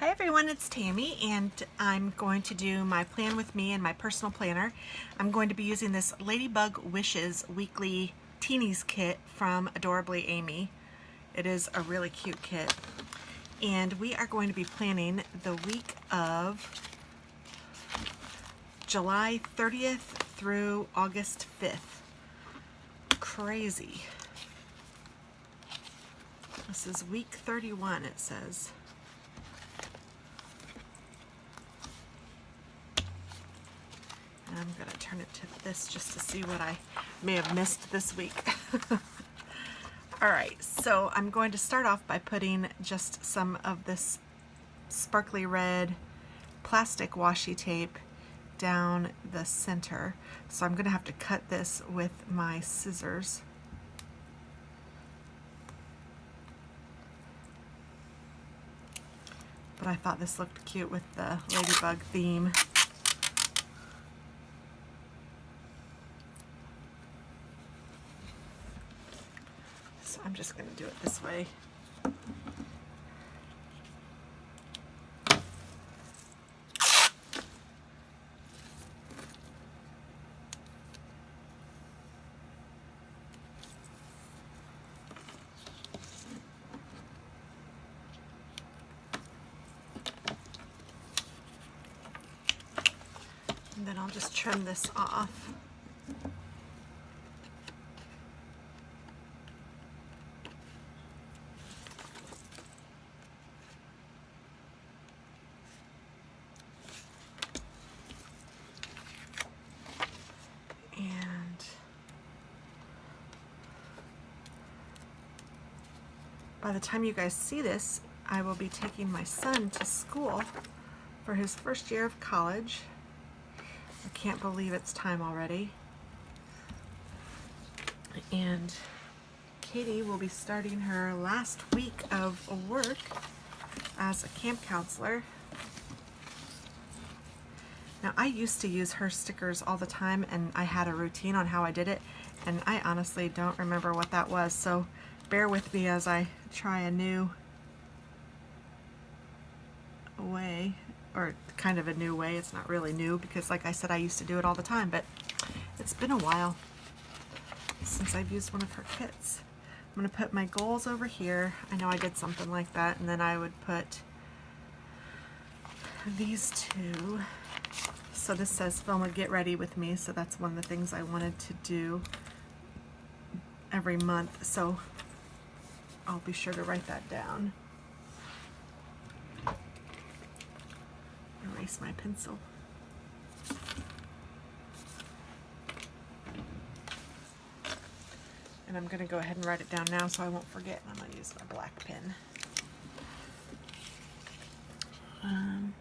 Hi everyone, it's Tammy, and I'm going to do my plan with me and my personal planner. I'm going to be using this Ladybug Wishes weekly teenies kit from Adorably Amy. It is a really cute kit, and we are going to be planning the week of July 30th through August 5th. Crazy. This is week 31, it says. I'm going to turn it to this just to see what I may have missed this week. Alright, so I'm going to start off by putting just some of this sparkly red plastic washi tape down the center. So I'm going to have to cut this with my scissors. But I thought this looked cute with the ladybug theme. So I'm just going to do it this way. And then I'll just trim this off. By the time you guys see this, I will be taking my son to school for his first year of college. I can't believe it's time already. And Katie will be starting her last week of work as a camp counselor. Now, I used to use her stickers all the time, and I had a routine on how I did it, and I honestly don't remember what that was, so bear with me as I try a new way, or kind of a new way. It's not really new because, like I said, I used to do it all the time, but it's been a while since I've used one of her kits. I'm going to put my goals over here. I know I did something like that, and then I would put these two. So this says film a get ready with me, so that's one of the things I wanted to do every month, so I'll be sure to write that down. Erase my pencil. And I'm going to go ahead and write it down now so I won't forget. I'm going to use my black pen. I'm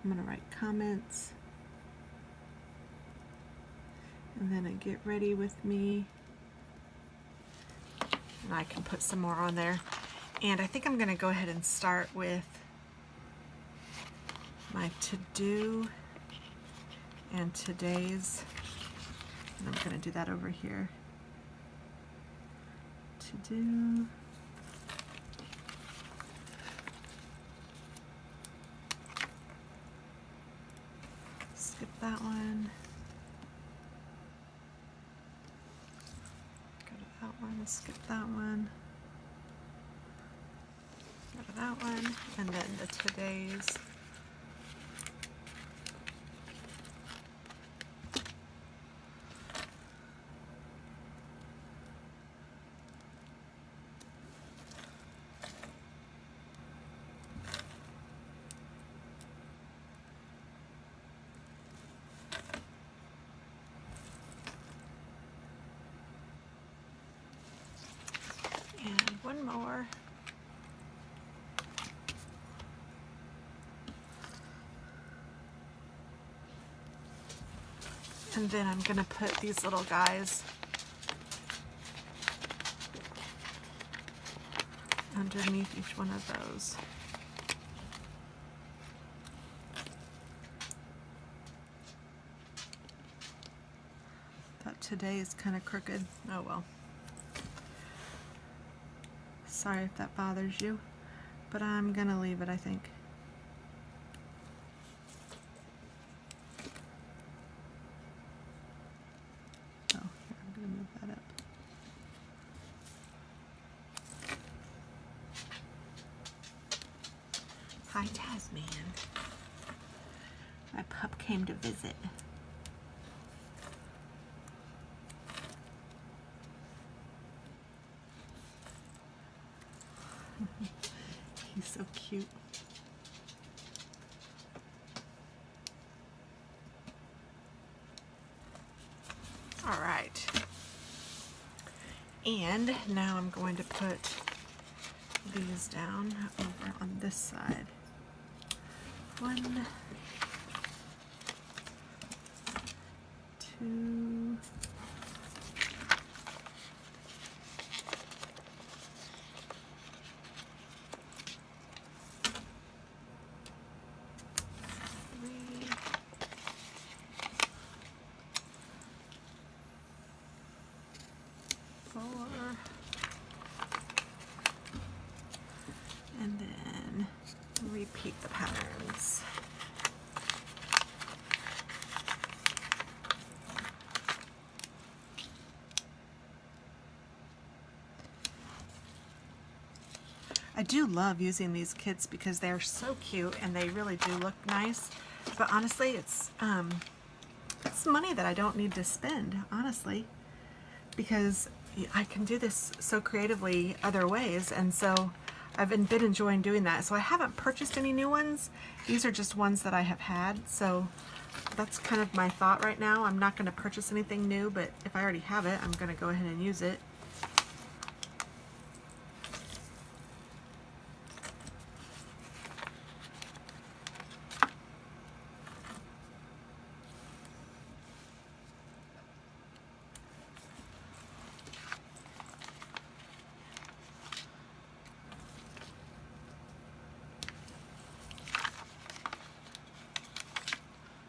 going to write comments. And then a get ready with me. And I can put some more on there. And I think I'm going to go ahead and start with my to-do and today's. And I'm going to do that over here. To-do. Skip that one. That one, skip that one, go to that one, and then the today's. One more. And then I'm going to put these little guys underneath each one of those. Thought today is kind of crooked. Oh well. Sorry if that bothers you, but I'm gonna leave it, I think. Hi, Tasman. My pup came to visit. He's so cute. All right. And now I'm going to put these down over on this side. 1, 2, 3, 4, and then repeat the patterns. I do love using these kits because they're so cute and they really do look nice. But honestly, it's money that I don't need to spend, honestly, because I can do this so creatively other ways, and so I've been enjoying doing that. So I haven't purchased any new ones. These are just ones that I have had, so that's kind of my thought right now. I'm not going to purchase anything new, but if I already have it, I'm going to go ahead and use it.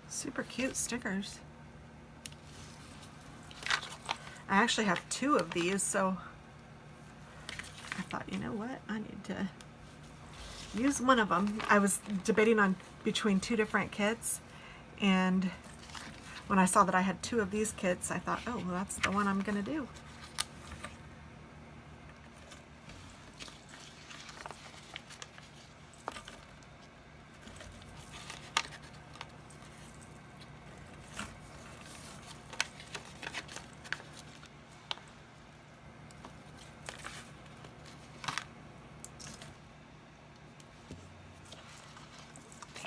Super cute stickers. I actually have 2 of these, so I thought, you know what, I need to use one of them. I was debating on between 2 different kits, and when I saw that I had 2 of these kits, I thought, oh, well, that's the one I'm gonna do.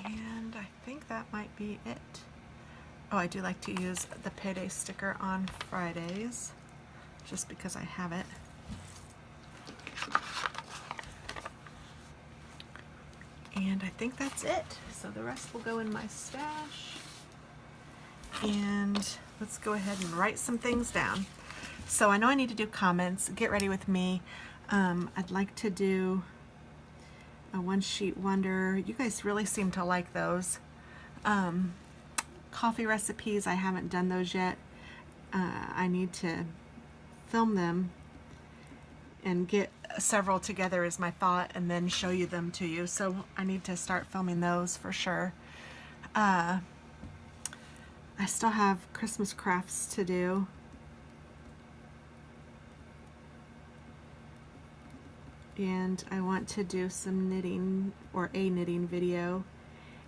And I think that might be it. Oh, I do like to use the payday sticker on Fridays, just because I have it. And I think that's it. So the rest will go in my stash. And let's go ahead and write some things down. So I know I need to do comments. Get ready with me. I'd like to do a one sheet wonder. You guys really seem to like those. Coffee recipes, I haven't done those yet. I need to film them and get several together is my thought, and then show you them to you. So I need to start filming those for sure. I still have Christmas crafts to do. And I want to do some knitting, or a knitting video.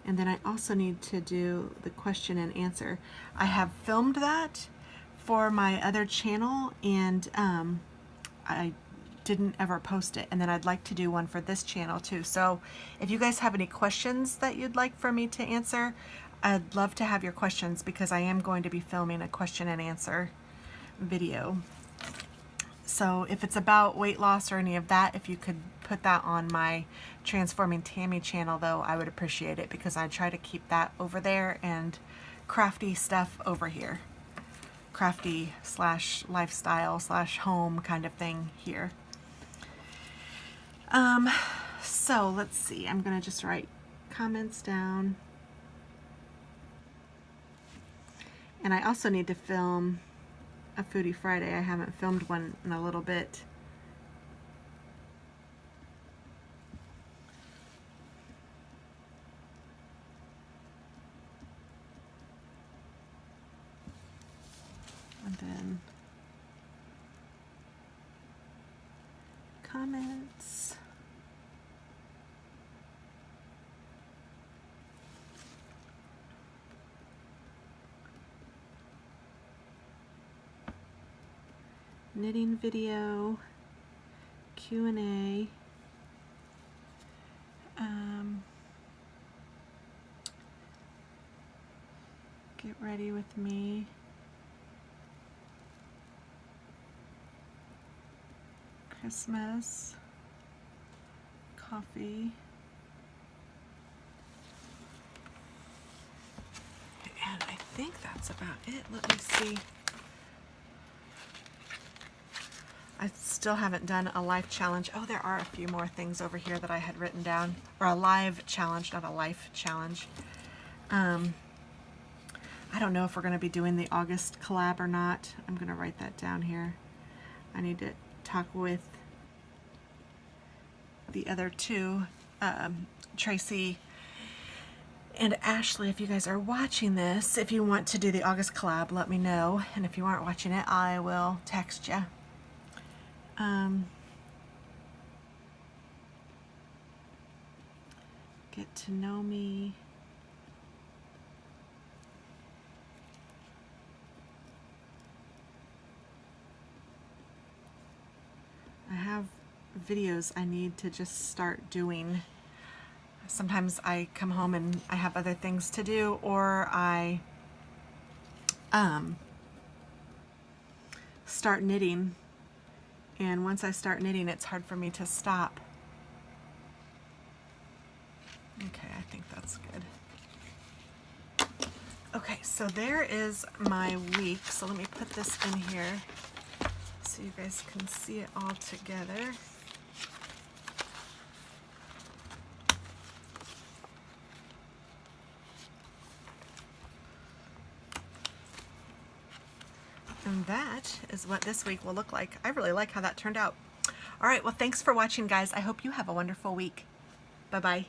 And then I also need to do the question and answer. I have filmed that for my other channel, and I didn't ever post it. And then I'd like to do one for this channel too. So if you guys have any questions that you'd like for me to answer, I'd love to have your questions, because I am going to be filming a question and answer video. So if it's about weight loss or any of that, if you could put that on my Transforming Tammy channel, though, I would appreciate it, because I try to keep that over there and crafty stuff over here. Crafty slash lifestyle slash home kind of thing here. So let's see, I'm gonna just write comments down. And I also need to film a Foodie Friday. I haven't filmed one in a little bit. And then comments. knitting video, Q&A, get ready with me, Christmas, coffee, and I think that's about it. Let me see. I still haven't done a life challenge. Oh, there are a few more things over here that I had written down, or a live challenge, not a life challenge. I don't know if we're going to be doing the August collab or not. I'm going to write that down here. I need to talk with the other two, Tracy and Ashley. If you guys are watching this, if you want to do the August collab, let me know. And if you aren't watching it, I will text you. Get to know me. I have videos I need to just start doing. Sometimes I come home and I have other things to do, or I start knitting, and once I start knitting, it's hard for me to stop. Okay, I think that's good. Okay, so there is my week. So let me put this in here so you guys can see it all together. And that is what this week will look like. I really like how that turned out. All right, well, thanks for watching, guys. I hope you have a wonderful week. Bye-bye.